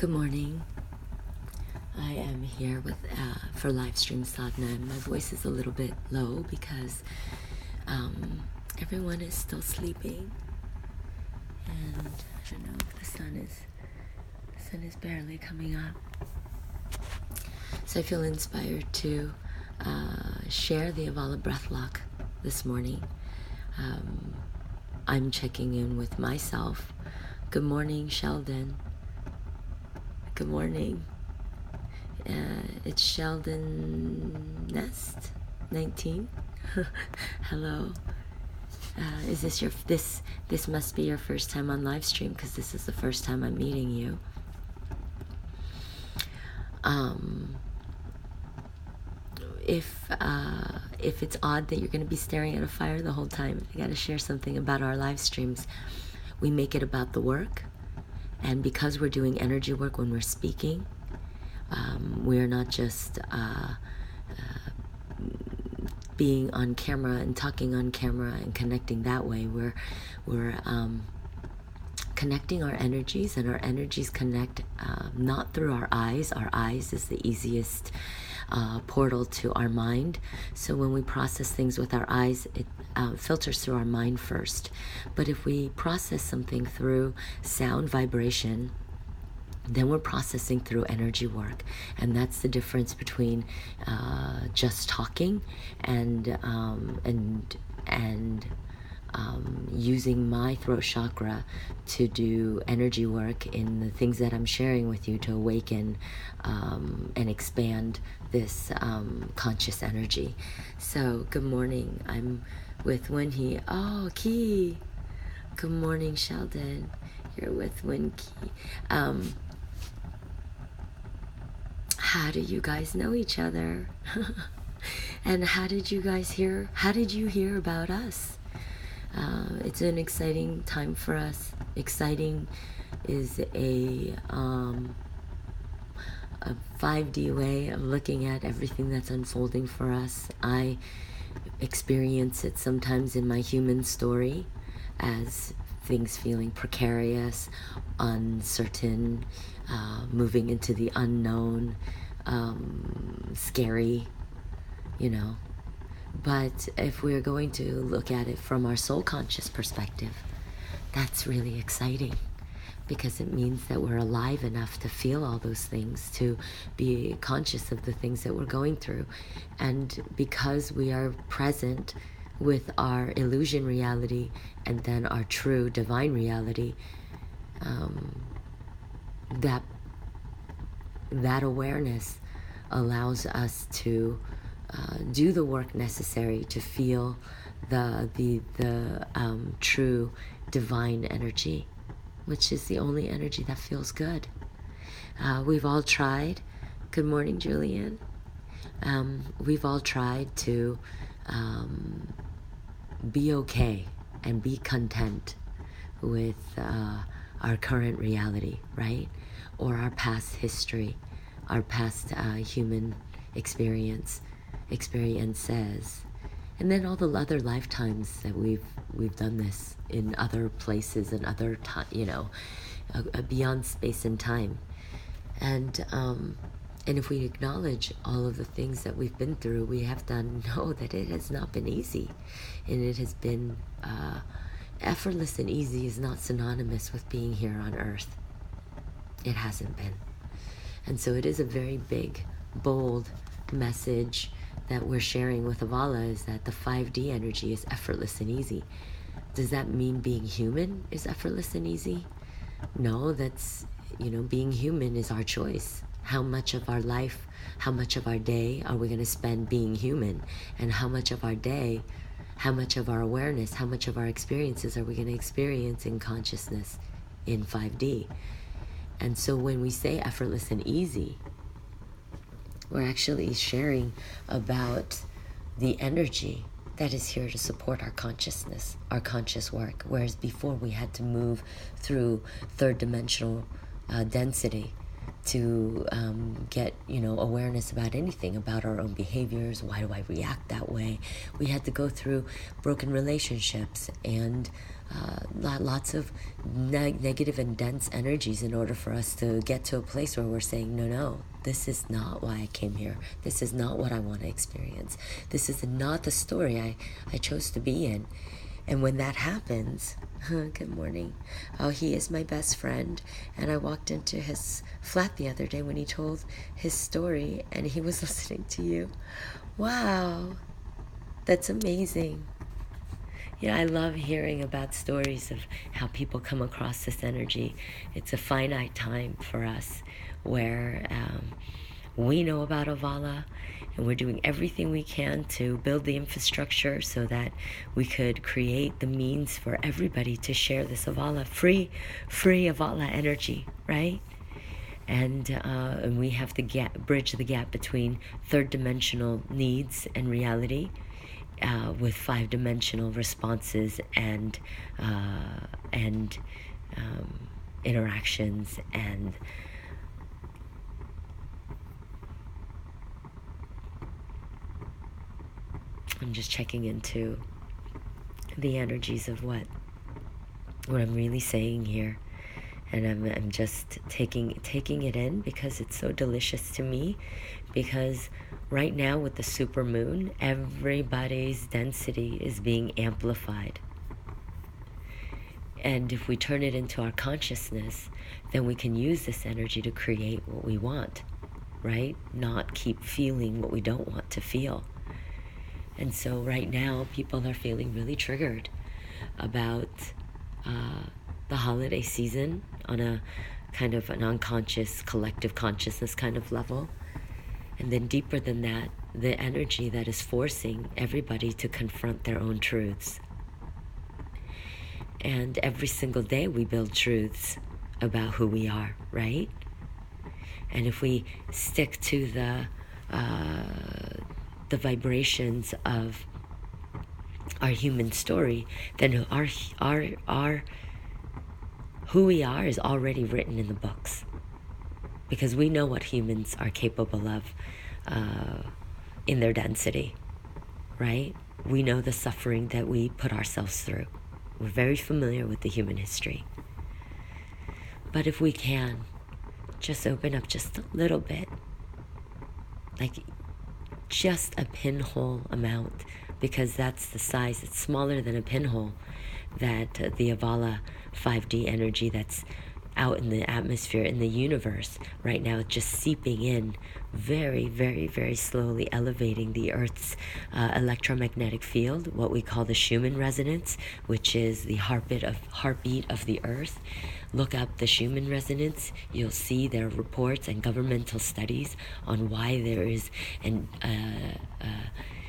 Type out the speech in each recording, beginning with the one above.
Good morning. I am here with for live stream sadhana, and my voice is a little bit low because everyone is still sleeping, and I don't know if the sun is barely coming up. So I feel inspired to share the Avala Breathlock this morning. I'm checking in with myself. Good morning, Sheldon. Good morning. It's Sheldon Nest 19. Hello. Is this this must be your first time on live stream, because this is the first time I'm meeting you. If it's odd that you're going to be staring at a fire the whole time, I got to share something about our live streams. We make it about the work, and because we're doing energy work when we're speaking, we're not just being on camera and talking on camera and connecting that way. We're connecting our energies, and our energies connect not through our eyes. Our eyes is the easiest portal to our mind. So when we process things with our eyes, it filters through our mind first. But if we process something through sound vibration, then we're processing through energy work. And that's the difference between just talking and using my throat chakra to do energy work in the things that I'm sharing with you to awaken and expand this conscious energy. So good morning. I'm with Winhee. Oh, Ki. Good morning, Sheldon. You're with Winki. How do you guys know each other? And how did you hear about us? It's an exciting time for us. Exciting is a 5D way of looking at everything that's unfolding for us. I experience it sometimes in my human story as things feeling precarious, uncertain, moving into the unknown, scary, But if we're going to look at it from our soul conscious perspective, that's really exciting, because it means that we're alive enough to feel all those things, to be conscious of the things that we're going through. And because we are present with our illusion reality and then our true divine reality, that awareness allows us to do the work necessary to feel the true divine energy, which is the only energy that feels good. We've all tried. Good morning, Julian. We've all tried to be okay and be content with our current reality, right? Or our past history, our past human experiences, and then all the other lifetimes that we've done this in other places and other beyond space and time. And if we acknowledge all of the things that we've been through, we have to know that it has not been easy, and it has been effortless. And easy is not synonymous with being here on Earth. It hasn't been. And so it is a very big, bold message that we're sharing with Avala, is that the 5D energy is effortless and easy. Does that mean being human is effortless and easy? No, that's, being human is our choice. How much of our life, how much of our day are we going to spend being human? And how much of our day, how much of our awareness, how much of our experiences are we going to experience in consciousness in 5D? And so when we say effortless and easy, we're actually sharing about the energy that is here to support our consciousness, our conscious work. Whereas before we had to move through third dimensional density get, awareness about anything, about our own behaviors. Why do I react that way? We had to go through broken relationships and lots of negative and dense energies in order for us to get to a place where we're saying, no, this is not why I came here. This is not what I want to experience. This is not the story I chose to be in. And when that happens, good morning. Oh, he is my best friend. And I walked into his flat the other day when he told his story and he was listening to you. Wow, that's amazing. I love hearing about stories of how people come across this energy. It's a finite time for us where we know about Avala, and we're doing everything we can to build the infrastructure so that we could create the means for everybody to share this Avala, free Avala energy, right? And we have to bridge the gap between third dimensional needs and reality with 5-dimensional responses and interactions and I'm just checking into the energies of what I'm really saying here, and I'm just taking it in because it's so delicious to me. Because right now with the super moon, everybody's density is being amplified, and if we turn it into our consciousness, then we can use this energy to create what we want, right? Not keep feeling what we don't want to feel. And so right now, people are feeling really triggered about the holiday season on a kind of an unconscious, collective consciousness kind of level. And then deeper than that, the energy that is forcing everybody to confront their own truths. And every single day we build truths about who we are, right? And if we stick to the vibrations of our human story, then our who we are is already written in the books, because we know what humans are capable of in their density, right? We know the suffering that we put ourselves through. We're very familiar with the human history. But if we can just open up just a little bit, like just a pinhole amount, because that's the size, it's smaller than a pinhole, that the Avala 5D energy that's out in the atmosphere, in the universe right now, just seeping in very, very, very slowly, elevating the Earth's electromagnetic field, what we call the Schumann resonance, which is the heartbeat of the Earth. Look up the Schumann resonance. You'll see there are reports and governmental studies on why there is a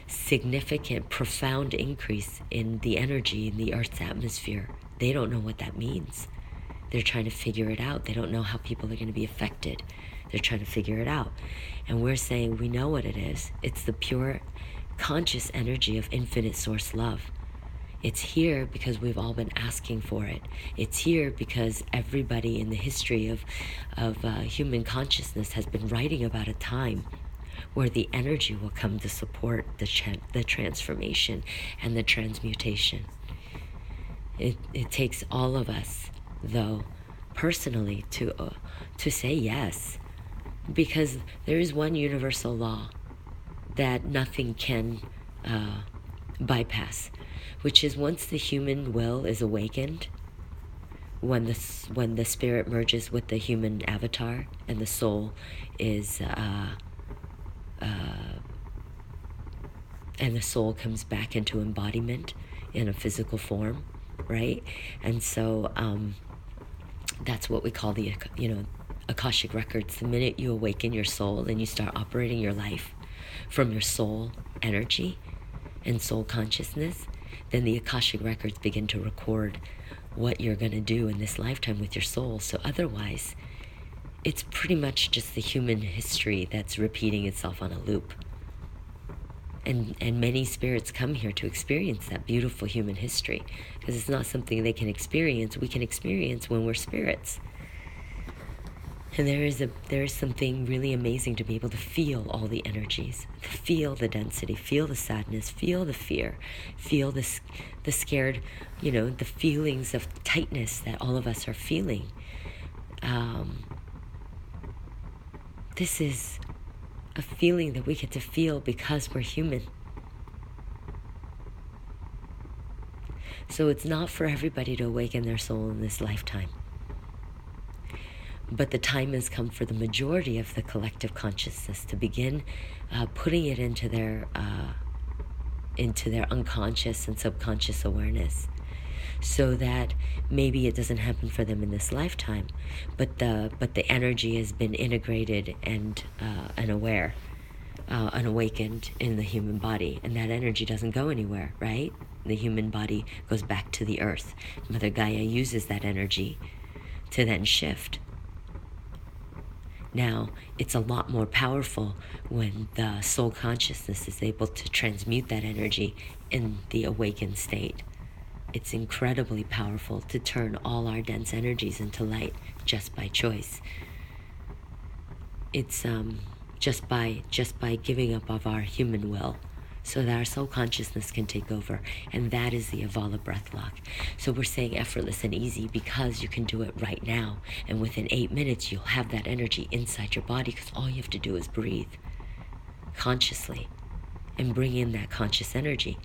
significant, profound increase in the energy in the Earth's atmosphere. They don't know what that means. They're trying to figure it out. They don't know how people are going to be affected. They're trying to figure it out. And we're saying we know what it is. It's the pure conscious energy of infinite source love. It's here because we've all been asking for it. It's here because everybody in the history of human consciousness has been writing about a time where the energy will come to support the transformation and the transmutation. It takes all of us, though, personally, to say yes, because there is one universal law that nothing can bypass, which is once the human will is awakened, when the spirit merges with the human avatar and the soul is and the soul comes back into embodiment in a physical form, right? And so that's what we call the Akashic records. The minute you awaken your soul and you start operating your life from your soul energy and soul consciousness, then the Akashic records begin to record what you're going to do in this lifetime with your soul. So otherwise, it's pretty much just the human history that's repeating itself on a loop. And many spirits come here to experience that beautiful human history, because it's not something they can experience. We can experience when we're spirits. And there is something really amazing to be able to feel all the energies, to feel the density, feel the sadness, feel the fear, feel the scared, the feelings of tightness that all of us are feeling. This is a feeling that we get to feel because we're human. So it's not for everybody to awaken their soul in this lifetime. But the time has come for the majority of the collective consciousness to begin putting it into their unconscious and subconscious awareness, so that maybe it doesn't happen for them in this lifetime, but the energy has been integrated and aware, and awakened in the human body, and that energy doesn't go anywhere, right? The human body goes back to the earth. Mother Gaia uses that energy to then shift. Now, it's a lot more powerful when the soul consciousness is able to transmute that energy in the awakened state. It's incredibly powerful to turn all our dense energies into light just by choice. It's just by giving up of our human will, so that our soul consciousness can take over. And that is the Avala Breathlock. So we're saying effortless and easy because you can do it right now. And within 8 minutes, you'll have that energy inside your body, because all you have to do is breathe consciously and bring in that conscious energy.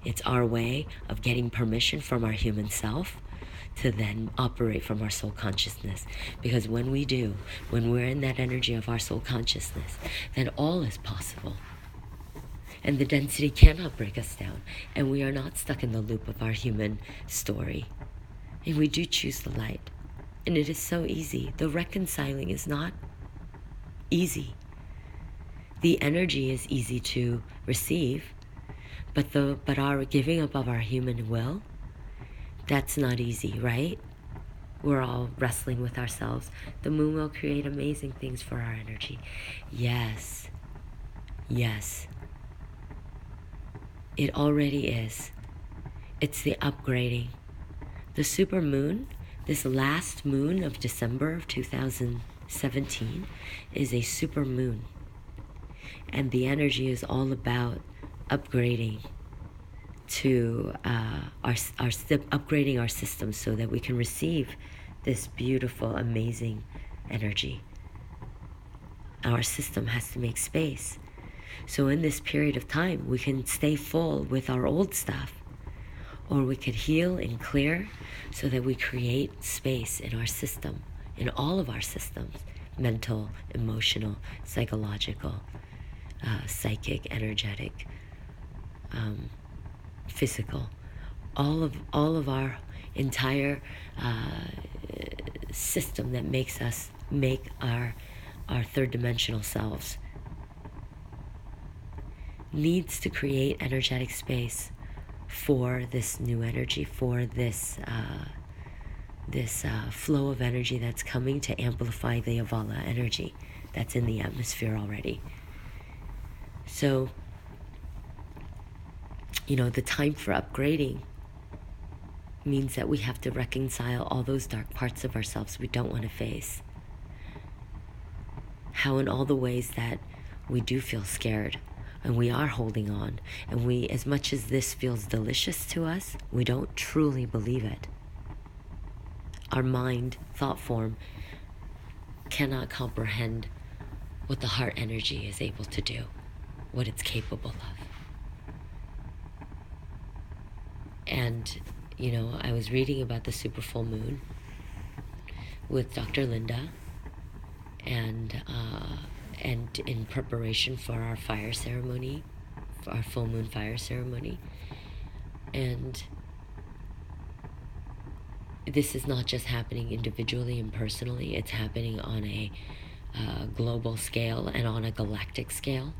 It's our way of getting permission from our human self to then operate from our soul consciousness. Because when we're in that energy of our soul consciousness, then all is possible. And the density cannot break us down. And we are not stuck in the loop of our human story. And we do choose the light. And it is so easy. The reconciling is not easy. The energy is easy to receive. But our giving up of our human will, that's not easy, right? We're all wrestling with ourselves. The moon will create amazing things for our energy. Yes. Yes. It already is. It's the upgrading. The super moon, this last moon of December of 2017, is a super moon. And the energy is all about upgrading to upgrading our system so that we can receive this beautiful, amazing energy. Our system has to make space. So in this period of time, we can stay full with our old stuff, or we could heal and clear so that we create space in our system, in all of our systems, mental, emotional, psychological, psychic, energetic, physical, all of our entire system that makes us make our third dimensional selves needs to create energetic space for this new energy, for this flow of energy that's coming to amplify the Avala energy that's in the atmosphere already. So, the time for upgrading means that we have to reconcile all those dark parts of ourselves we don't want to face. How in all the ways that we do feel scared, and we are holding on, and we, as much as this feels delicious to us, we don't truly believe it. Our mind, thought form, cannot comprehend what the heart energy is able to do, what it's capable of. And, I was reading about the super full moon with Dr. Linda, and in preparation for our fire ceremony, for our full moon fire ceremony. And this is not just happening individually and personally, it's happening on a global scale and on a galactic scale.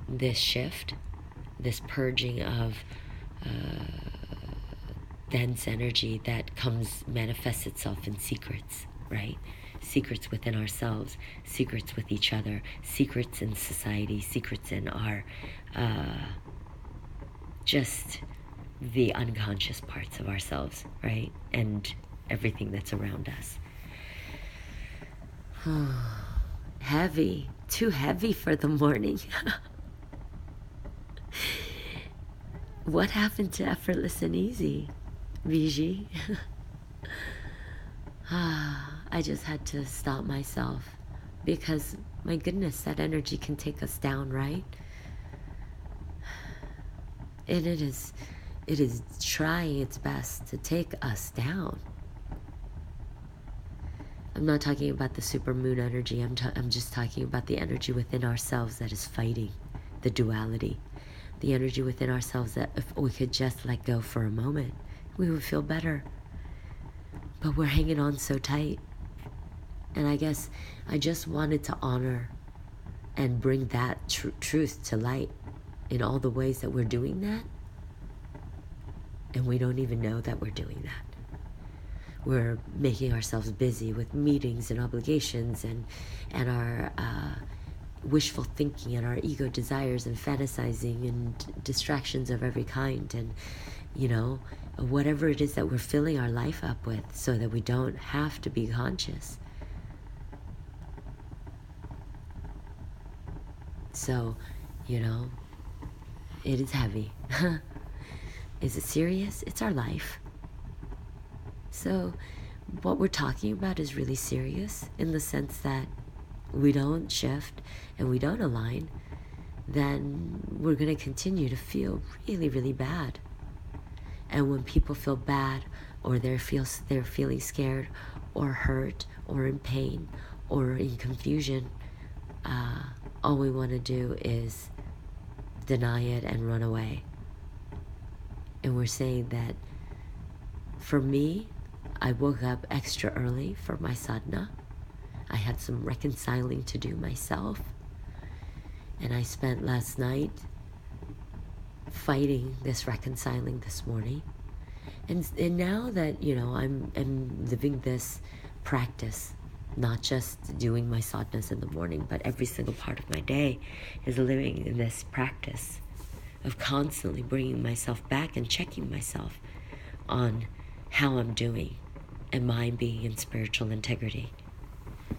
This shift, this purging of dense energy that manifests itself in secrets, right? Secrets within ourselves, secrets with each other, secrets in society, secrets in our just the unconscious parts of ourselves, right? And everything that's around us. Heavy, too heavy for the morning. What happened to effortless and easy, Viji? I just had to stop myself because, my goodness, that energy can take us down, right? And it is trying its best to take us down. I'm not talking about the supermoon energy. I'm just talking about the energy within ourselves that is fighting the duality. The energy within ourselves that if we could just let go for a moment, we would feel better. But we're hanging on so tight. And I guess I just wanted to honor and bring that truth to light in all the ways that we're doing that. And we don't even know that we're doing that. We're making ourselves busy with meetings and obligations and our wishful thinking and our ego desires and fantasizing and distractions of every kind, and whatever it is that we're filling our life up with so that we don't have to be conscious. So, it is heavy. Is it serious? It's our life. So what we're talking about is really serious in the sense that we don't shift and we don't align, then we're going to continue to feel really, really bad. And when people feel bad or they're feeling scared or hurt or in pain or in confusion, all we want to do is deny it and run away. And we're saying that for me, I woke up extra early for my sadhana. I had some reconciling to do myself. And I spent last night fighting this reconciling this morning. And now that, I'm living this practice, not just doing my sadhanas in the morning, but every single part of my day is living in this practice of constantly bringing myself back and checking myself on how I'm doing. Am I being in spiritual integrity?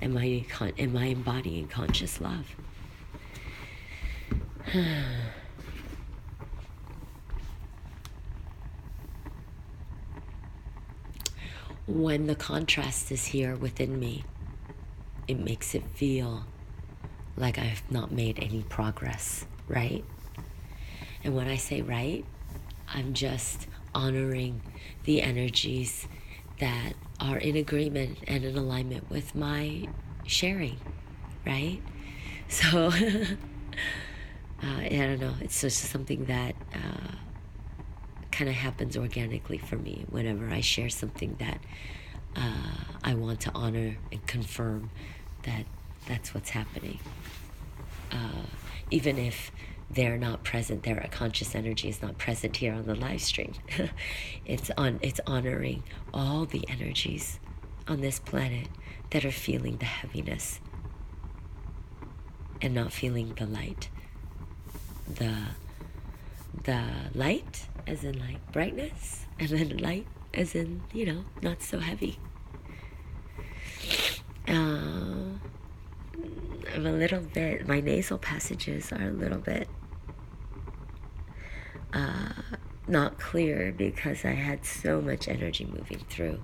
Am I embodying conscious love? When the contrast is here within me, it makes it feel like I've not made any progress, right? And when I say right, I'm just honoring the energies that are in agreement and in alignment with my sharing, right? So, I don't know, it's just something that kind of happens organically for me whenever I share something that I want to honor and confirm that that's what's happening. Even if they're not present, their conscious energy is not present here on the live stream. It's honoring all the energies on this planet that are feeling the heaviness and not feeling the light. The light as in like brightness, and then light as in, not so heavy. I'm a little bit, my nasal passages are a little bit not clear because I had so much energy moving through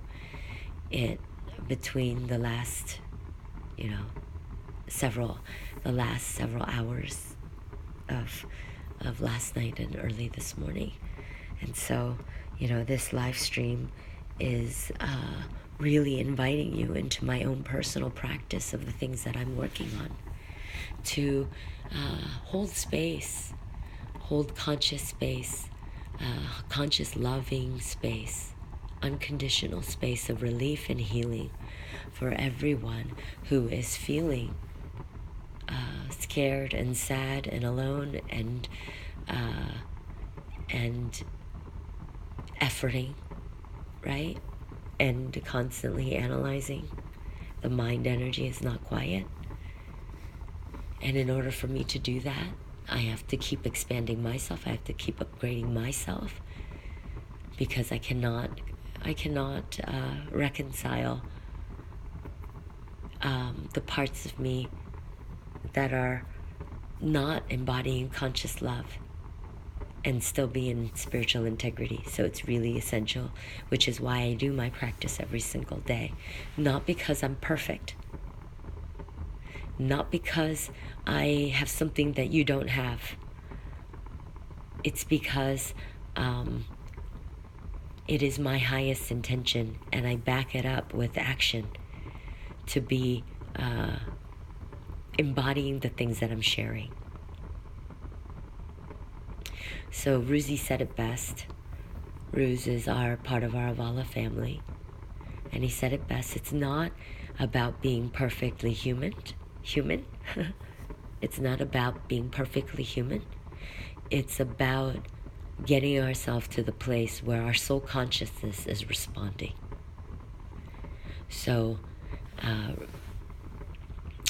it between the last several hours of last night and early this morning. And so this live stream is really inviting you into my own personal practice of the things that I'm working on, to hold space, hold conscious space, conscious loving space, unconditional space of relief and healing for everyone who is feeling scared and sad and alone and efforting, right? And constantly analyzing. The mind energy is not quiet. And in order for me to do that, I have to keep expanding myself. I have to keep upgrading myself, because I cannot reconcile the parts of me that are not embodying conscious love and still be in spiritual integrity. So it's really essential, which is why I do my practice every single day. Not because I'm perfect, not because I have something that you don't have. It's because it is my highest intention, and I back it up with action to be embodying the things that I'm sharing. So Ruzi said it best. Ruz is part of our Avala family. And he said it best. It's not about being perfectly human. It's not about being perfectly human. It's about getting ourselves to the place where our soul consciousness is responding. So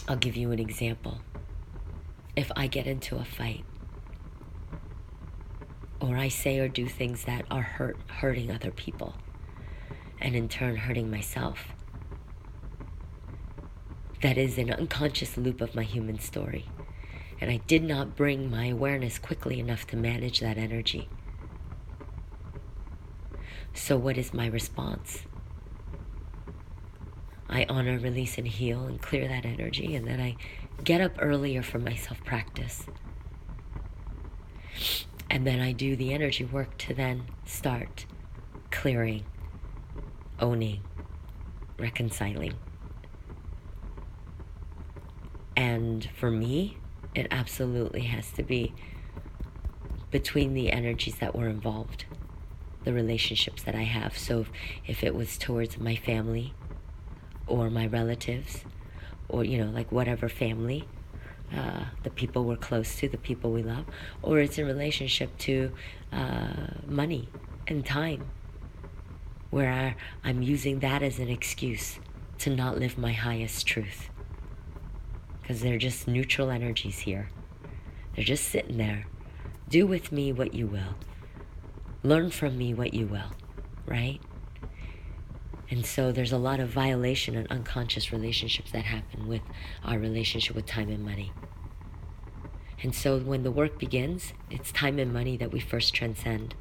I'll give you an example. If I get into a fight, or I say or do things that are hurting other people, and in turn hurting myself, that is an unconscious loop of my human story. And I did not bring my awareness quickly enough to manage that energy. So what is my response? I honor, release, and heal and clear that energy, and then I get up earlier for my self-practice. And then I do the energy work to then start clearing, owning, reconciling. And for me, it absolutely has to be between the energies that were involved, the relationships that I have. So if it was towards my family or my relatives, or, like whatever family, the people we're close to, the people we love, or it's in relationship to money and time, where I'm using that as an excuse to not live my highest truth. Because they're just neutral energies here. They're just sitting there. Do with me what you will. Learn from me what you will, right? And so there's a lot of violation and unconscious relationships that happen with our relationship with time and money. And so when the work begins, it's time and money that we first transcend.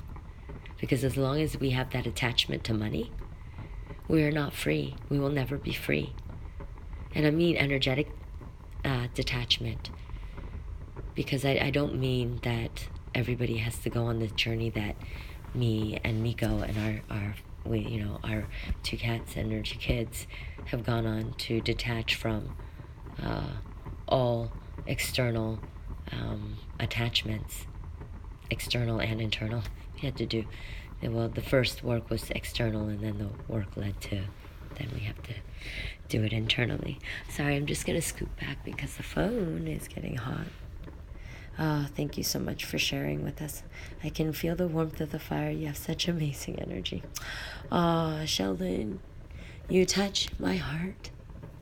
Because as long as we have that attachment to money, we are not free. We will never be free. And I mean energetic detachment. Because I don't mean that everybody has to go on the journey that me and Miko and our 2 cats and our 2 kids have gone on, to detach from all external attachments, external and internal. We had to do, the first work was external, and then the work led to, then we have to do it internally. Sorry, I'm just going to scoot back because the phone is getting hot. Thank you so much for sharing with us. I can feel the warmth of the fire. You have such amazing energy. Sheldon, you touch my heart.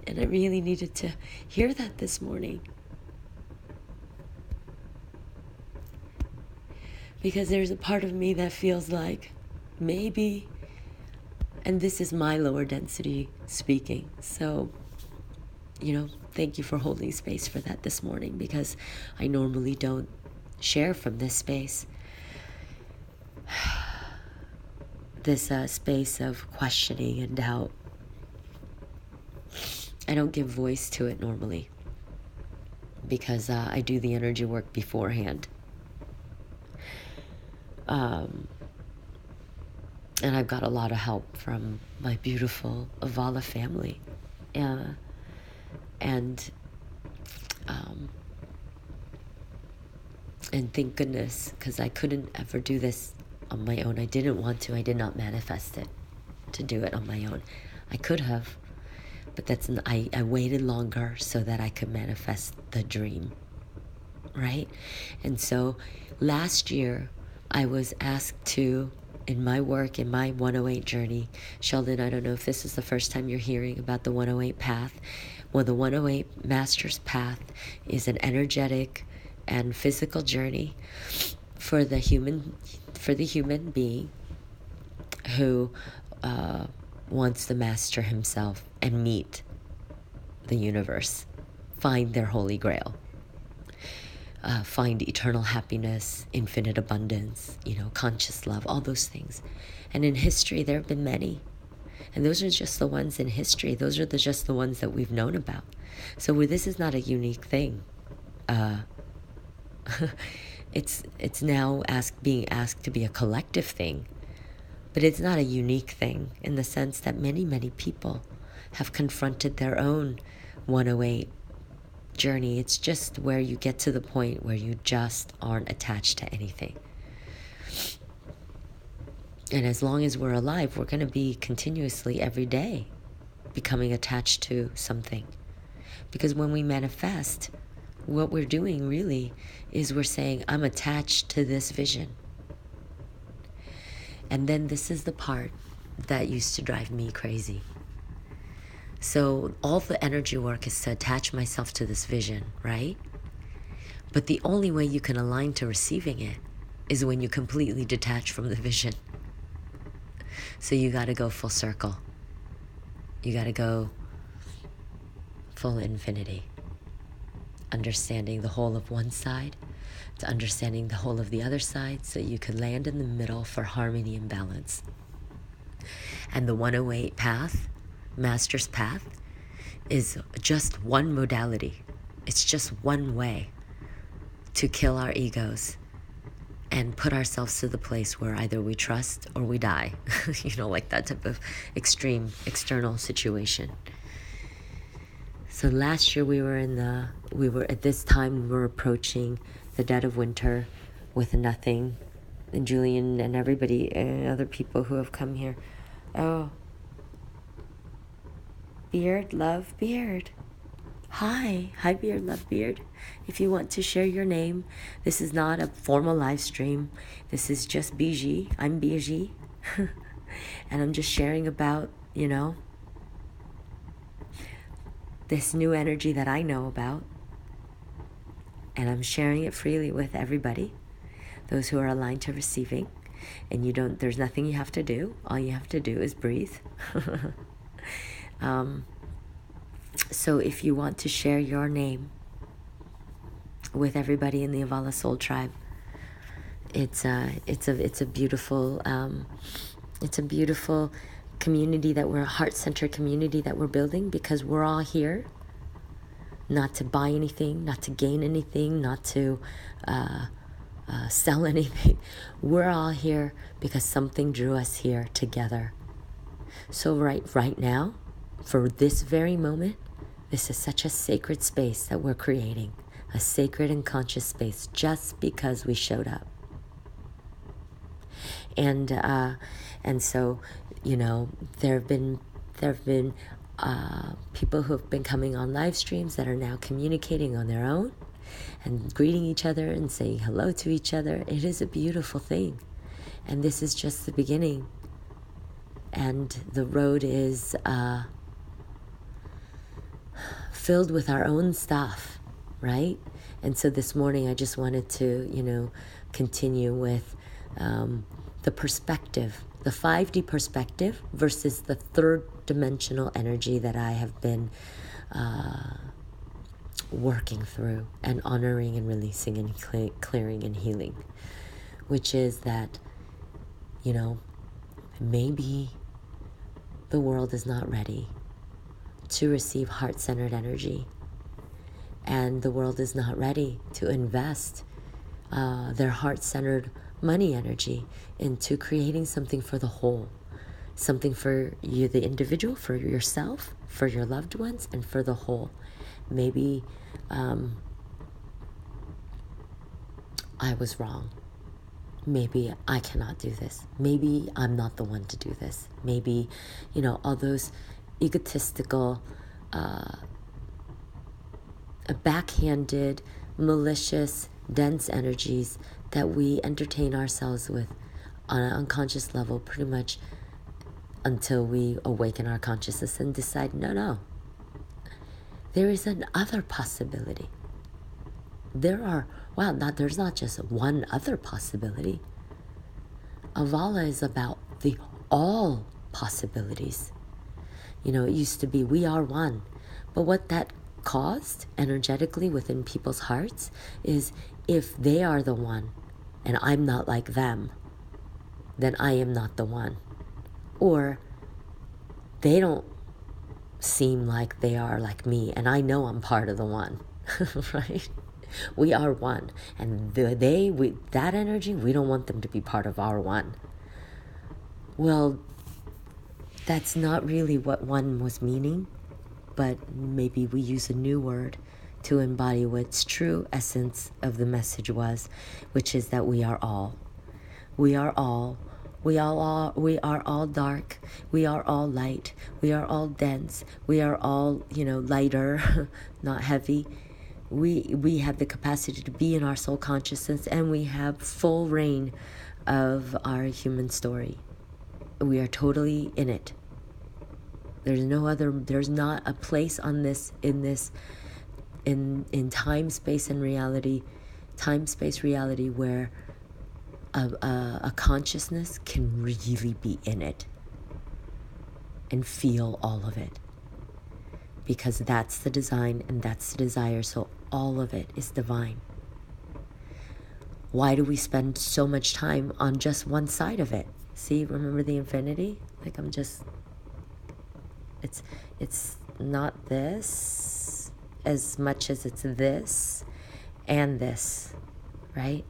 And I really needed to hear that this morning. Because there's a part of me that feels like maybe, and this is my lower density speaking. So, thank you for holding space for that this morning, because I normally don't share from this space. This space of questioning and doubt. I don't give voice to it normally, because I do the energy work beforehand. And I've got a lot of help from my beautiful Avala family. And thank goodness, because I couldn't ever do this on my own. I didn't want to. I did not manifest it to do it on my own. I could have, but I waited longer so that I could manifest the dream, right? And so last year, I was asked to, in my work, in my 108 journey, Sheldon, I don't know if this is the first time you're hearing about the 108 path. Well, the 108 Master's Path is an energetic and physical journey for the human being who wants the Master himself and meet the universe, find their holy grail, find eternal happiness, infinite abundance, conscious love, all those things. And in history, there have been many. And those are just the ones in history. Those are just the ones that we've known about. So this is not a unique thing. It's now being asked to be a collective thing. But it's not a unique thing in the sense that many, many people have confronted their own 108 journey. It's just where you get to the point where you just aren't attached to anything. And as long as we're alive, we're going to be continuously every day becoming attached to something. Because when we manifest, what we're doing really is we're saying, I'm attached to this vision. And then this is the part that used to drive me crazy. So all the energy work is to attach myself to this vision, right? But the only way you can align to receiving it is when you completely detach from the vision. So you got to go full circle. You got to go full infinity. Understanding the whole of one side to understanding the whole of the other side, so you can land in the middle for harmony and balance. And the 108 path, Master's Path, is just one modality. It's just one way to kill our egos and put ourselves to the place where either we trust or we die. Like that type of extreme external situation. So last year we were at this time we were approaching the dead of winter with nothing. And Julian and everybody and other people who have come here. Oh. Beard, love, Beard. Hi, Beard, love, Beard. If you want to share your name, this is not a formal live stream. This is just Biji. I'm Biji. And I'm just sharing about, this new energy that I know about. And I'm sharing it freely with everybody, those who are aligned to receiving. And there's nothing you have to do. All you have to do is breathe. So if you want to share your name with everybody in the Avala Soul Tribe, it's a beautiful community that we're a heart-centered community that we're building, because we're all here not to buy anything, not to gain anything, not to sell anything. We're all here because something drew us here together. So right now, for this very moment, this is such a sacred space that we're creating, a sacred and conscious space, just because we showed up. And so, there have been people who have been coming on live streams that are now communicating on their own and greeting each other and saying hello to each other. It is a beautiful thing. And this is just the beginning. And the road is filled with our own stuff, right? And so this morning I just wanted to, continue with the perspective, the 5D perspective versus the third dimensional energy that I have been working through and honoring and releasing and clearing and healing, which is that, maybe the world is not ready to receive heart-centered energy, and the world is not ready to invest their heart-centered money energy into creating something for the whole, something for you, the individual, for yourself, for your loved ones, and for the whole. Maybe I was wrong. Maybe I cannot do this. Maybe I'm not the one to do this. Maybe, all those egotistical, backhanded, malicious, dense energies that we entertain ourselves with on an unconscious level pretty much until we awaken our consciousness and decide, no. There is another possibility. There's not just one other possibility. Avala is about all possibilities. It used to be we are one, But what that caused energetically within people's hearts is, if they are the one and I'm not like them, then I am not the one. Or they don't seem like they are like me, and I know I'm part of the one, right? We are one, and that energy, we don't want them to be part of our one. Well, that's not really what one was meaning, but maybe we use a new word to embody what's true essence of the message was, which is that we are all. We are all. We are all dark. We are all light. We are all dense. We are all, lighter, not heavy. We have the capacity to be in our soul consciousness, and we have full reign of our human story. We are totally in it. There's not a place in time, space, and reality, where a consciousness can really be in it and feel all of it. Because that's the design and that's the desire, so all of it is divine. Why do we spend so much time on just one side of it? See, remember the infinity? Like it's not this as much as it's this and this, right?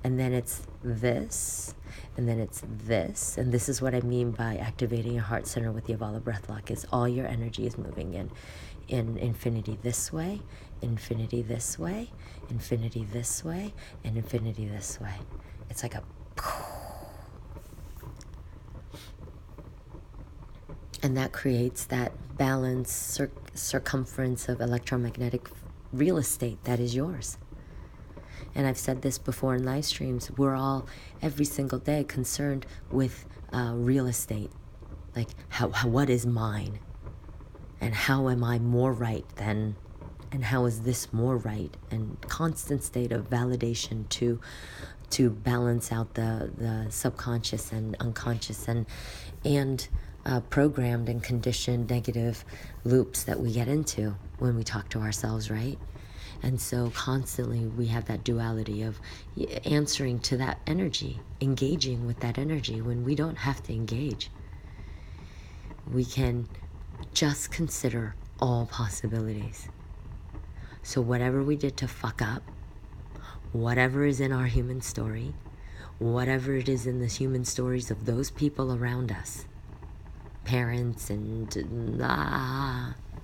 And then it's this, and then it's this. And this is what I mean by activating your heart center with the Avala breath lock, is all your energy is moving in infinity this way, infinity this way, infinity this way, and infinity this way. It's like a... And that creates that balance, circumference of electromagnetic real estate that is yours. And I've said this before in live streams, we're all, every single day, concerned with real estate. Like, what is mine? And how am I more right than, and how is this more right? And constant state of validation to balance out the subconscious and unconscious and programmed and conditioned negative loops that we get into when we talk to ourselves, right? And so constantly we have that duality of answering to that energy, engaging with that energy when we don't have to engage. We can just consider all possibilities. So whatever we did to fuck up, whatever is in our human story, whatever it is in the human stories of those people around us, parents and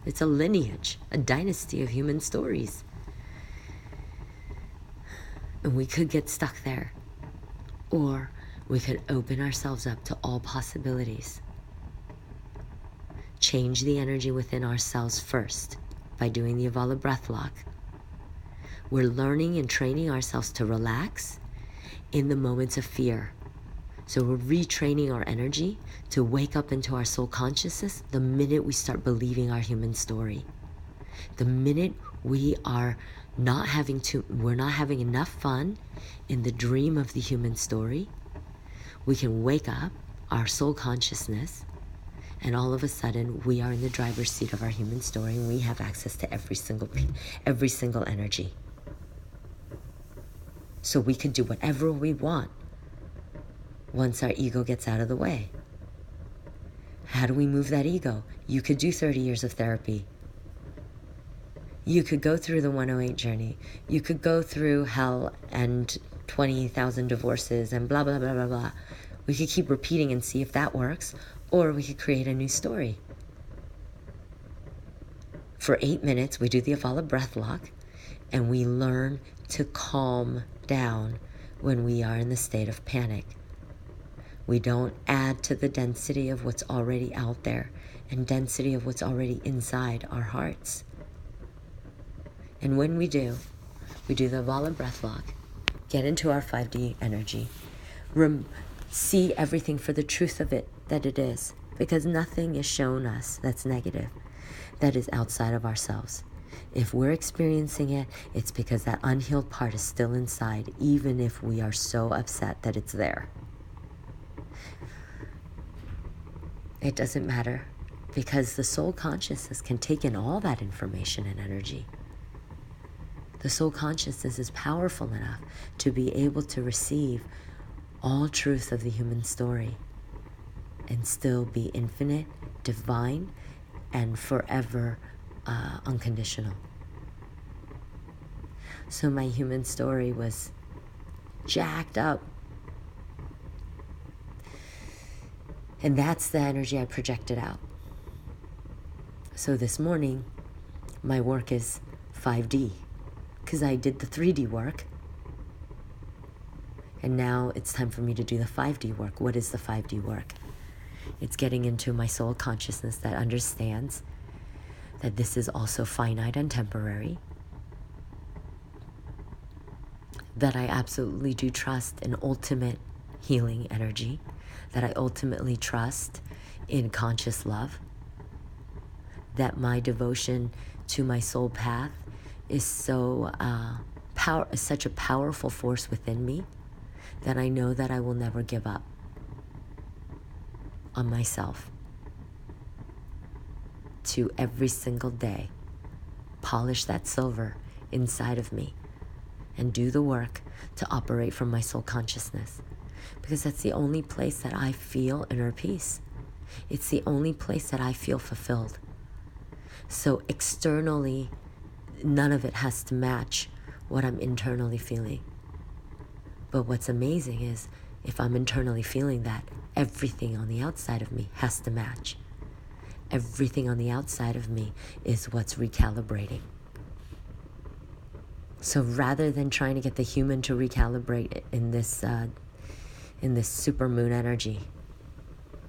it's a lineage, a dynasty of human stories. And we could get stuck there, or we could open ourselves up to all possibilities. Change the energy within ourselves first by doing the Avala breath lock. We're learning and training ourselves to relax in the moments of fear. So we're retraining our energy to wake up into our soul consciousness the minute we start believing our human story. The minute we're not having enough fun in the dream of the human story, we can wake up our soul consciousness, and all of a sudden we are in the driver's seat of our human story, and we have access to every single energy. So we can do whatever we want once our ego gets out of the way. How do we move that ego? You could do 30 years of therapy. You could go through the 108 journey. You could go through hell and 20,000 divorces and blah, blah, blah, blah, blah. We could keep repeating and see if that works, or we could create a new story. For 8 minutes, we do the Avala breath lock, and we learn to calm down when we are in the state of panic. We don't add to the density of what's already out there and density of what's already inside our hearts. And when we do the Avala breath lock, get into our 5D energy, see everything for the truth of it that it is, because nothing is shown us that's negative, that is outside of ourselves. If we're experiencing it, it's because that unhealed part is still inside, even if we are so upset that it's there. It doesn't matter. because the soul consciousness can take in all that information and energy. The soul consciousness is powerful enough to be able to receive all truth of the human story and still be infinite, divine, and forever unconditional. So my human story was jacked up. And that's the energy I projected out. So this morning, my work is 5D, because I did the 3D work. And now it's time for me to do the 5D work. What is the 5D work? It's getting into my soul consciousness that understands that this is also finite and temporary. That I absolutely do trust in ultimate healing energy. That I ultimately trust in conscious love. That my devotion to my soul path is such a powerful force within me that I know that I will never give up on myself. To every single day polish that silver inside of me and do the work to operate from my soul consciousness, because that's the only place that I feel inner peace. It's the only place that I feel fulfilled. So externally, none of it has to match what I'm internally feeling. But what's amazing is if I'm internally feeling that, everything on the outside of me has to match. Everything on the outside of me is what's recalibrating. So rather than trying to get the human to recalibrate in this supermoon energy,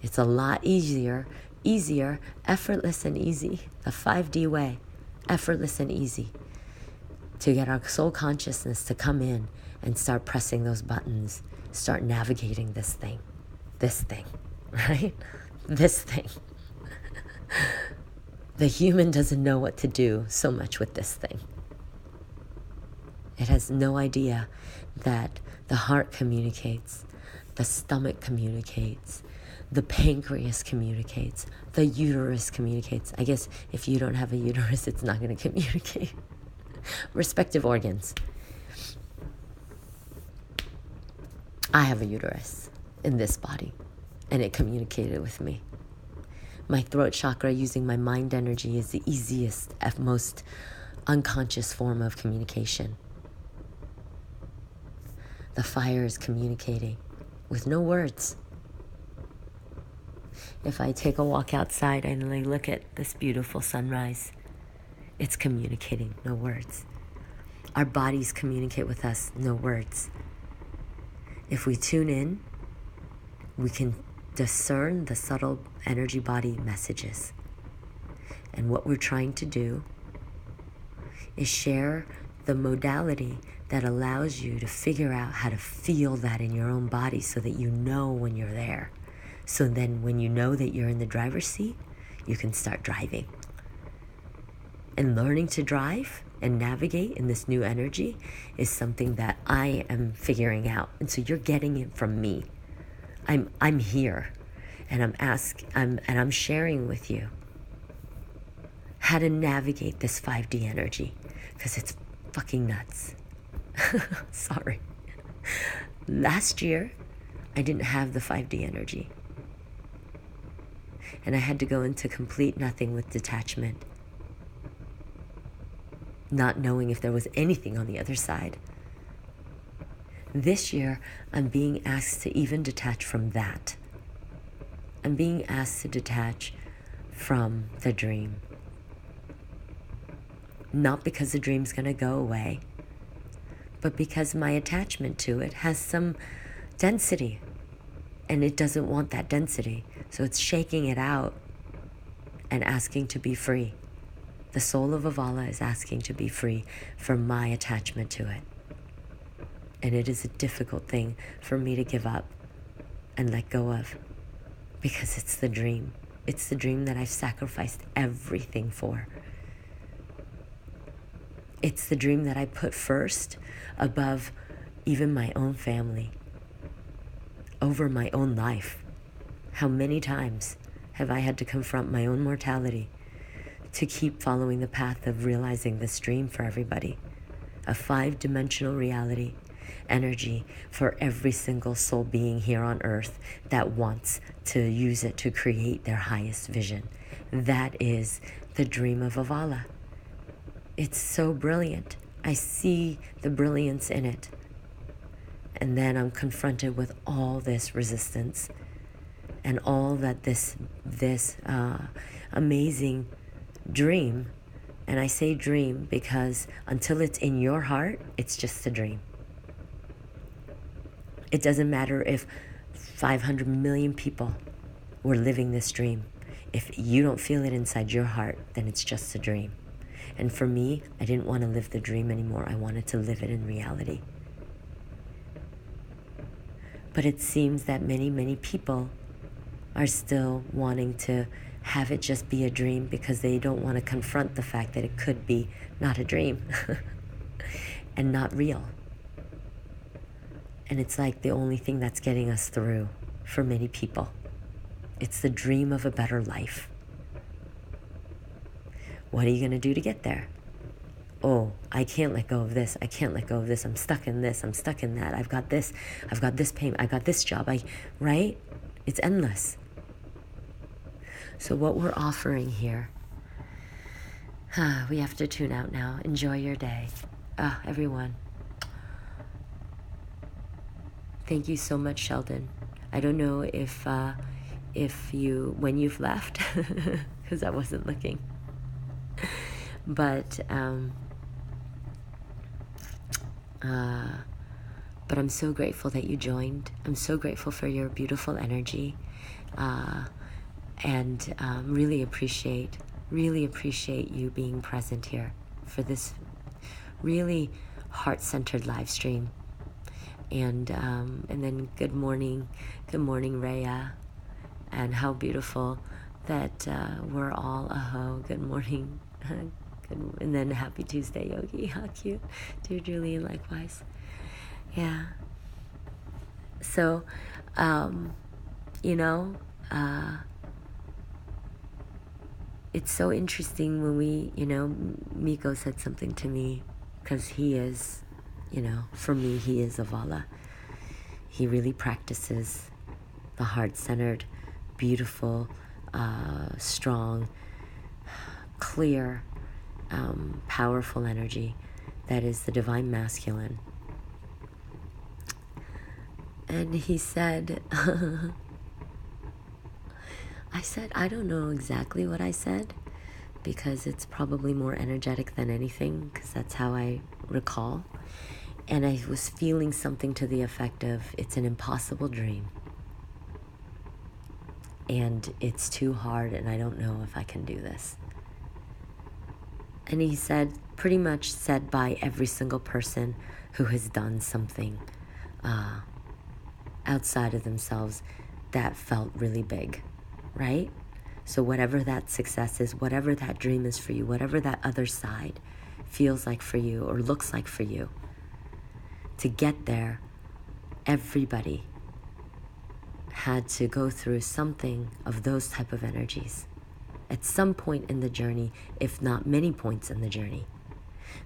it's a lot easier, effortless and easy, the 5D way, effortless and easy, to get our soul consciousness to come in and start pressing those buttons, start navigating this thing, right? This thing. The human doesn't know what to do so much with this thing. It has no idea that the heart communicates, the stomach communicates, the pancreas communicates, the uterus communicates. I guess if you don't have a uterus, it's not going to communicate. Respective organs. I have a uterus in this body, and it communicated with me. My throat chakra, using my mind energy, is the easiest, most unconscious form of communication. The fire is communicating with no words. If I take a walk outside and I look at this beautiful sunrise, it's communicating, no words. Our bodies communicate with us, no words. If we tune in, we can discern the subtle energy body messages. And what we're trying to do is share the modality that allows you to figure out how to feel that in your own body so that you know when you're there. So then when you know that you're in the driver's seat, you can start driving. And learning to drive and navigate in this new energy is something that I am figuring out. And so you're getting it from me. I'm here, and I'm sharing with you how to navigate this 5D energy, because it's fucking nuts. Sorry. Last year, I didn't have the 5D energy. And I had to go into complete nothing with detachment, not knowing if there was anything on the other side. This year, I'm being asked to even detach from that. I'm being asked to detach from the dream. Not because the dream's going to go away, but because my attachment to it has some density, and it doesn't want that density. So it's shaking it out and asking to be free. The soul of Avala is asking to be free from my attachment to it. And it is a difficult thing for me to give up and let go of, because it's the dream. It's the dream that I've sacrificed everything for. It's the dream that I put first above even my own family, over my own life. How many times have I had to confront my own mortality to keep following the path of realizing this dream for everybody. A 5-dimensional reality, energy for every single soul being here on earth that wants to use it to create their highest vision. That is the dream of Avala. It's so brilliant. I see the brilliance in it. And then I'm confronted with all this resistance and all that this amazing dream. And I say dream because until it's in your heart, it's just a dream. It doesn't matter if 500 million people were living this dream. If you don't feel it inside your heart, then it's just a dream. And for me, I didn't want to live the dream anymore. I wanted to live it in reality. But it seems that many, many people are still wanting to have it just be a dream because they don't want to confront the fact that it could be not a dream and not real. And it's like the only thing that's getting us through for many people. It's the dream of a better life. What are you going to do to get there? Oh, I can't let go of this. I can't let go of this. I'm stuck in this. I'm stuck in that. I've got this pain. I got this job. Right? It's endless. So what we're offering here, we have to tune out now. Enjoy your day. Everyone. Thank you so much, Sheldon. I don't know if when you've left, because I wasn't looking. But I'm so grateful that you joined. I'm so grateful for your beautiful energy. And really appreciate you being present here for this really heart-centered live stream. And then good morning, Rhea, and how beautiful that we're all aho. Good morning, and then happy Tuesday, Yogi. How cute, dear Julian. Likewise, yeah. So, it's so interesting when Miko said something to me, because he is, for me, he is Avala. He really practices the heart-centered, beautiful, strong, clear, powerful energy that is the divine masculine. And he said, I don't know exactly what I said, because it's probably more energetic than anything, because that's how I recall. And I was feeling something to the effect of, it's an impossible dream. And it's too hard, and I don't know if I can do this. And he said, pretty much said by every single person who has done something outside of themselves that felt really big, right? So whatever that success is, whatever that dream is for you, whatever that other side feels like for you or looks like for you, to get there, everybody had to go through something of those type of energies at some point in the journey, if not many points in the journey,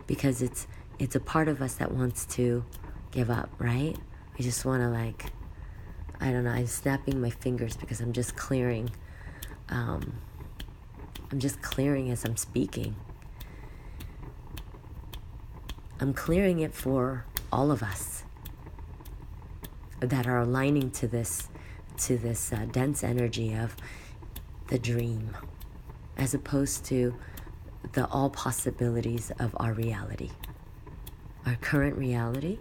because it's a part of us that wants to give up, right? We just want to I don't know, I'm snapping my fingers because I'm just clearing. I'm just clearing as I'm speaking. I'm clearing it for all of us that are aligning to this dense energy of the dream, as opposed to the all possibilities of our reality, our current reality,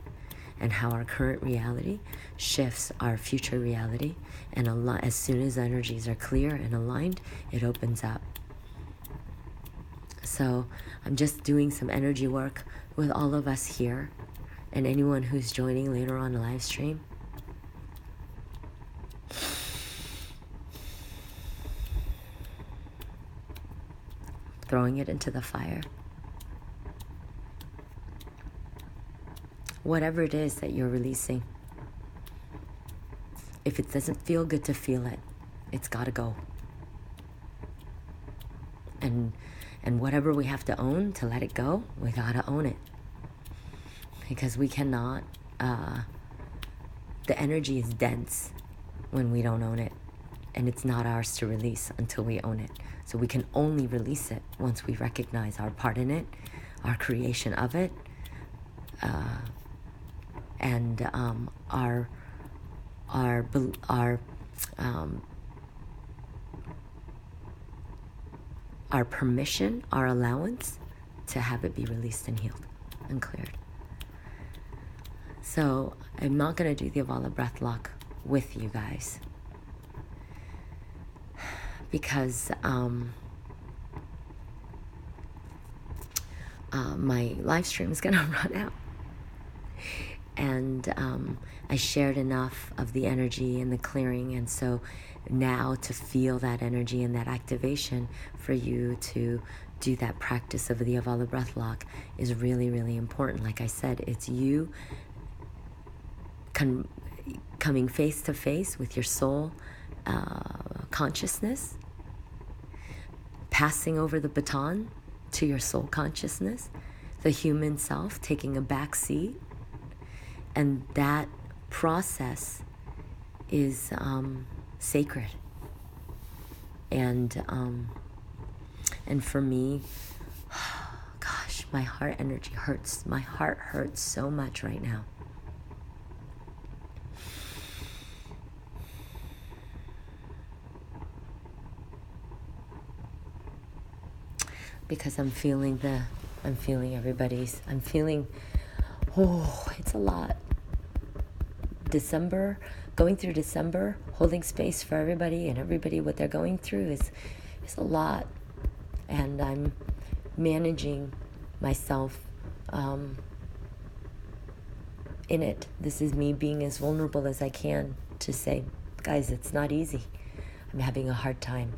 and how our current reality shifts our future reality. And as soon as energies are clear and aligned, it opens up. So I'm just doing some energy work with all of us here, and anyone who's joining later on the live stream. Throwing it into the fire. Whatever it is that you're releasing, if it doesn't feel good to feel it, it's got to go. and whatever we have to own to let it go, we gotta own it, because we cannot. The energy is dense when we don't own it, and it's not ours to release until we own it. So we can only release it once we recognize our part in it, our creation of it, and our permission, our allowance to have it be released and healed and cleared. So I'm not going to do the Avala breath lock with you guys, because my live stream is going to run out. And I shared enough of the energy and the clearing, and so now to feel that energy and that activation for you to do that practice of the Avala breath lock is really, really important. Like I said, it's you coming face to face with your soul consciousness, passing over the baton to your soul consciousness, the human self taking a back seat. And that process is sacred. And for me, gosh, my heart energy hurts. My heart hurts so much right now. Because I'm feeling everybody's, it's a lot. Going through December, holding space for everybody and everybody, what they're going through is a lot. And I'm managing myself in it. This is me being as vulnerable as I can to say, guys, it's not easy. I'm having a hard time.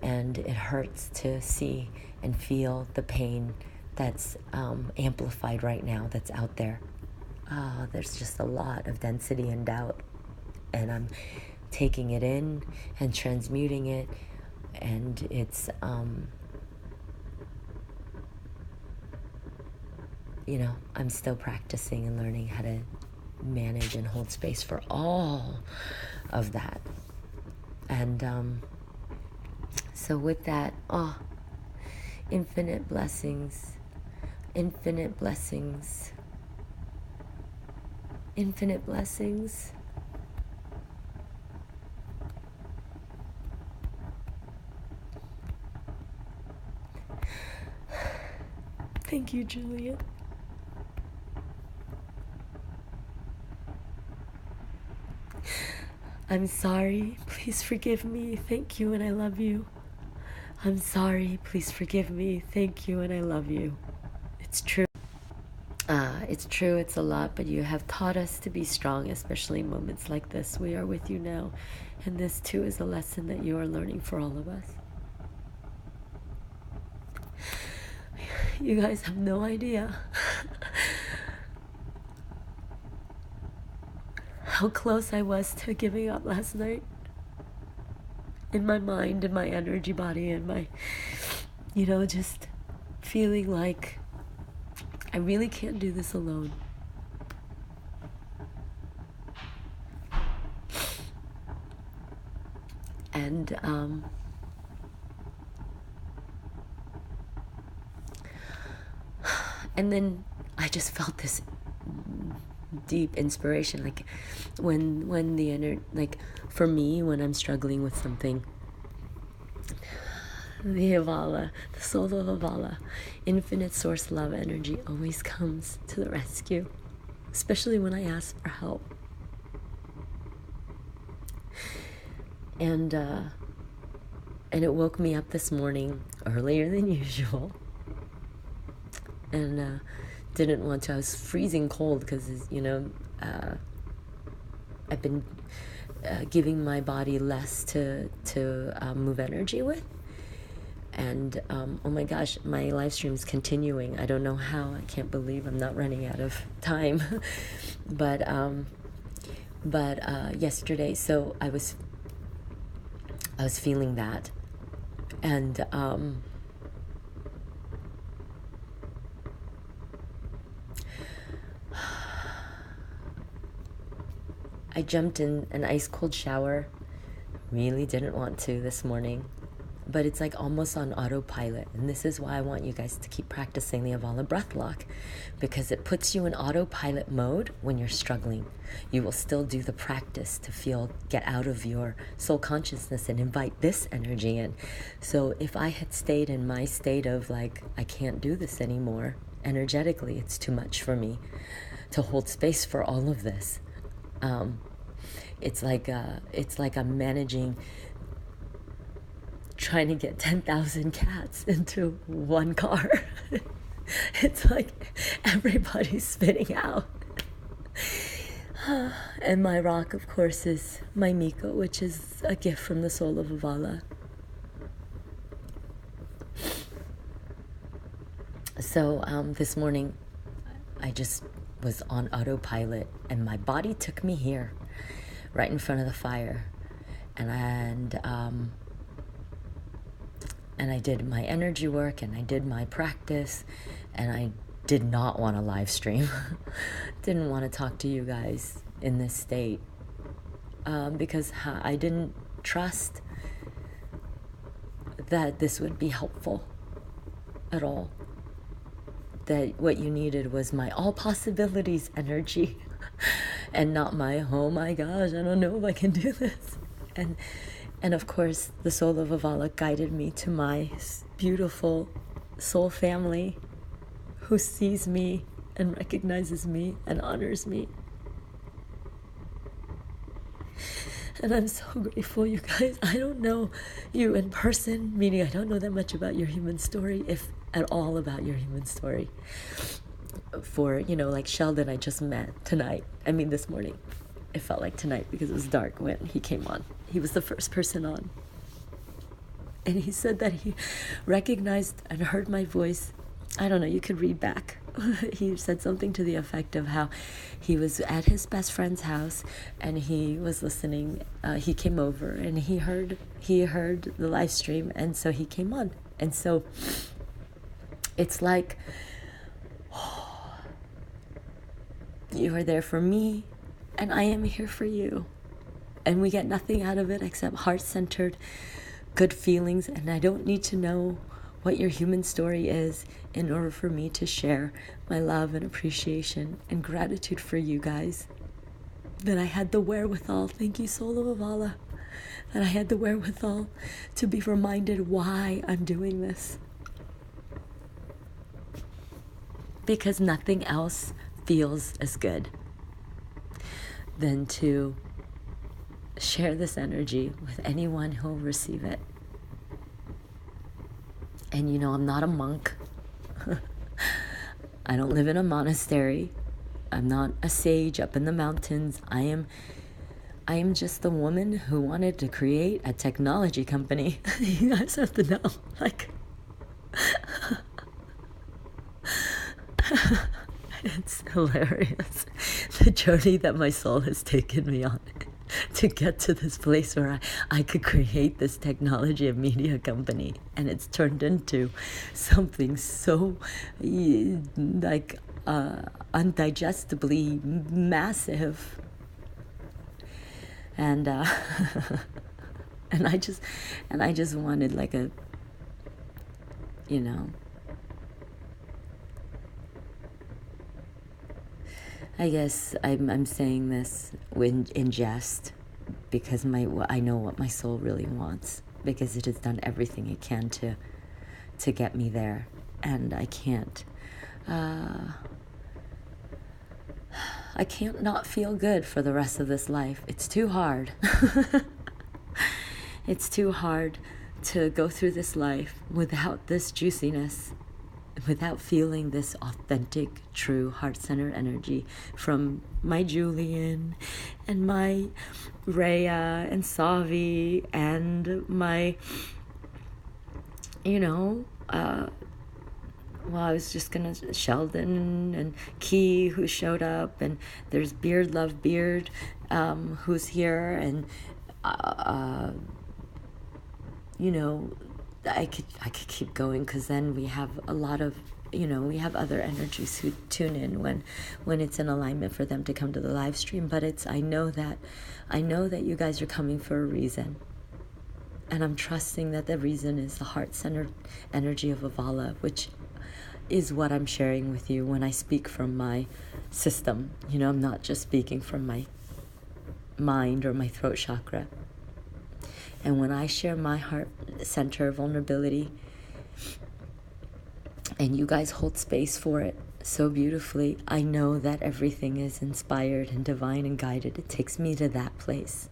And it hurts to see and feel the pain that's amplified right now, that's out there. There's just a lot of density and doubt. And I'm taking it in and transmuting it. And it's, I'm still practicing and learning how to manage and hold space for all of that. And so with that, infinite blessings, infinite blessings, infinite blessings. Thank you, Juliet. I'm sorry. Please forgive me. Thank you and I love you. I'm sorry. Please forgive me. Thank you and I love you. It's true. It's true. It's a lot, but you have taught us to be strong, especially in moments like this. We are with you now. And this too is a lesson that you are learning for all of us. You guys have no idea how close I was to giving up last night. In my mind, in my energy body, and my, just feeling like I really can't do this alone. And then I just felt this deep inspiration, like when the for me, when I'm struggling with something, the Avala, the soul of Avala, infinite source love energy always comes to the rescue, especially when I ask for help. And it woke me up this morning earlier than usual. And didn't want to. I was freezing cold because, I've been giving my body less to move energy with. And oh my gosh, my live stream is continuing. I don't know how. I can't believe I'm not running out of time. But yesterday, so I was feeling that. And I jumped in an ice cold shower. Really didn't want to this morning, but it's like almost on autopilot. And this is why I want you guys to keep practicing the Avala breath lock, because it puts you in autopilot mode when you're struggling. You will still do the practice to get out of your soul consciousness and invite this energy in. So if I had stayed in my state of like, I can't do this anymore, energetically, it's too much for me to hold space for all of this. It's like I'm managing, trying to get 10,000 cats into one car. It's like everybody's spinning out. And my rock, of course, is my Miko, which is a gift from the soul of Avala. So this morning, I just was on autopilot, and my body took me here, right in front of the fire, and I did my energy work, and I did my practice, and I did not want to live stream. Didn't want to talk to you guys in this state, because I didn't trust that this would be helpful at all. That what you needed was my all possibilities energy and not my, oh my gosh, I don't know if I can do this. And of course, the soul of Avala guided me to my beautiful soul family who sees me and recognizes me and honors me. And I'm so grateful, you guys. I don't know you in person, meaning I don't know that much about your human story, if at all about your human story. For, like Sheldon I just met this morning. It felt like tonight because it was dark when he came on. He was the first person on. And he said that he recognized and heard my voice. I don't know, you could read back. He said something to the effect of how he was at his best friend's house and he was listening. He came over and he heard the live stream, and so he came on. And so it's like, you are there for me and I am here for you. And we get nothing out of it except heart-centered good feelings. And I don't need to know what your human story is in order for me to share my love and appreciation and gratitude for you guys. That I had the wherewithal, thank you, Soul of Avala, that I had the wherewithal to be reminded why I'm doing this. Because nothing else feels as good than to share this energy with anyone who will receive it. And I'm not a monk. I don't live in a monastery. I'm not a sage up in the mountains. I am just the woman who wanted to create a technology company. You guys have to know, it's hilarious, the journey that my soul has taken me on to get to this place where I could create this technology and media company, and it's turned into something so undigestably massive, and and I just wanted I guess I'm saying this in jest, because I know what my soul really wants, because it has done everything it can to get me there, and I can't not feel good for the rest of this life. It's too hard. It's too hard to go through this life without this juiciness, without feeling this authentic, true, heart-centered energy from my Julian and my Rhea and Savi and my, I was just gonna, Sheldon and Key, who showed up, and there's Beard Love Beard, who's here, and I could keep going, because then we have a lot of, we have other energies who tune in when it's in alignment for them to come to the live stream. But I know that you guys are coming for a reason, and I'm trusting that the reason is the heart-centered energy of Avala, which is what I'm sharing with you when I speak from my system. I'm not just speaking from my mind or my throat chakra. And when I share my heart center vulnerability, and you guys hold space for it so beautifully, I know that everything is inspired and divine and guided. It takes me to that place,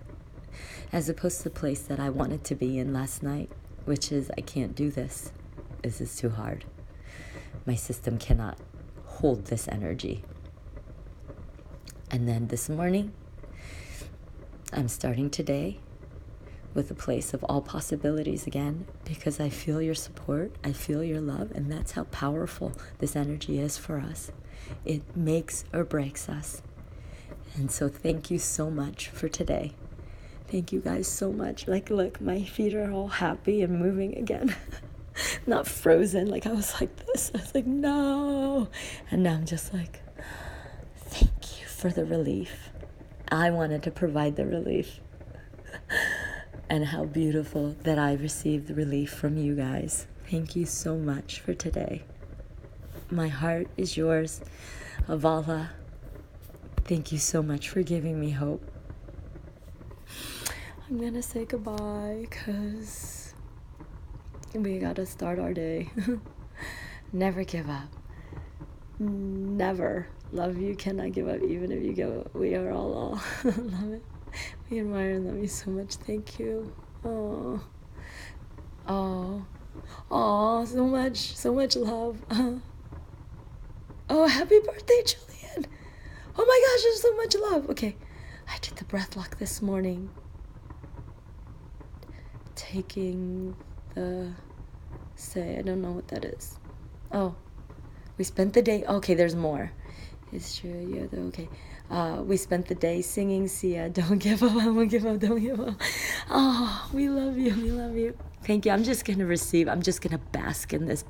as opposed to the place that I wanted to be in last night, which is, I can't do this. This is too hard. My system cannot hold this energy. And then this morning, I'm starting today with a place of all possibilities again, because I feel your support, I feel your love, and that's how powerful this energy is for us. It makes or breaks us. And so thank you so much for today. Thank you guys so much. Look, my feet are all happy and moving again. Not frozen, I was like this. I was like, no. And now I'm just like, thank you for the relief. I wanted to provide the relief. And how beautiful that I received relief from you guys. Thank you so much for today. My heart is yours, Avala. Thank you so much for giving me hope. I'm gonna say goodbye, because we gotta start our day. Never give up. Never. Love you, cannot give up, even if you give up. We are all. Love it. We admire and love you so much. Thank you. Oh, so much love. Oh, happy birthday, Julian. Oh my gosh, there's so much love. Okay, I did the breath lock this morning. Taking the, I don't know what that is. Oh, we spent the day. Okay, there's more. It's true, yeah, okay. We spent the day singing Sia, don't give up, I won't give up, don't give up. Oh, we love you. Thank you. I'm just going to bask in this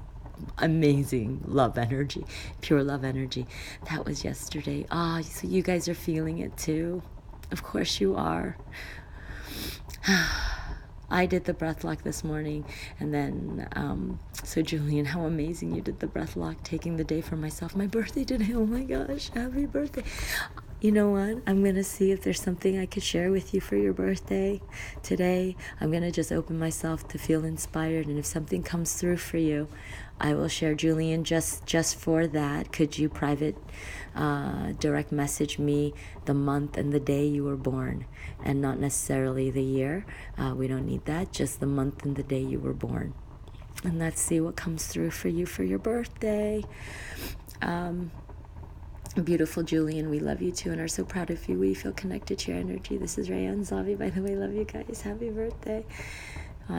amazing love energy, pure love energy. That was yesterday. So you guys are feeling it too. Of course you are. I did the breath lock this morning, and then, so Julian, how amazing you did the breath lock, taking the day for myself. My birthday today, oh my gosh, happy birthday. You know what, I'm going to see if there's something I could share with you for your birthday today. I'm going to just open myself to feel inspired, and if something comes through for you, I will share. Julian, just for that, could you private direct message me the month and the day you were born, and not necessarily the year? We don't need that, just the month and the day you were born. And let's see what comes through for you for your birthday. Beautiful Julian, we love you too and are so proud of you. We feel connected to your energy. This is Rayan Zavi, by the way. Love you guys. Happy birthday.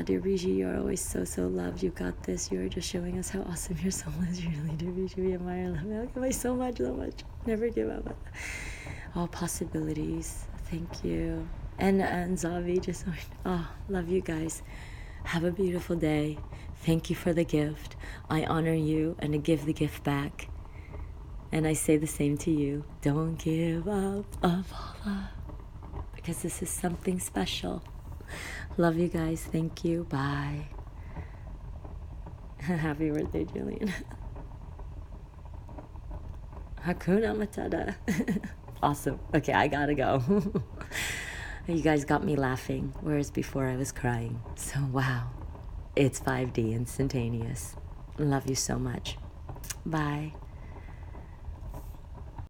Dear Riji, you're always so loved. You got this. You are just showing us how awesome your soul is. You really do, Riji. We admire and love you. So much. Never give up. All possibilities. Thank you. And Zavi, just, love you guys. Have a beautiful day. Thank you for the gift. I honor you and I give the gift back. And I say the same to you. Don't give up, Avala, because this is something special. Love you guys. Thank you. Bye. Happy birthday, Julian. Hakuna Matata. Awesome. Okay, I gotta go. You guys got me laughing, whereas before I was crying. So, wow. It's 5D instantaneous. Love you so much. Bye.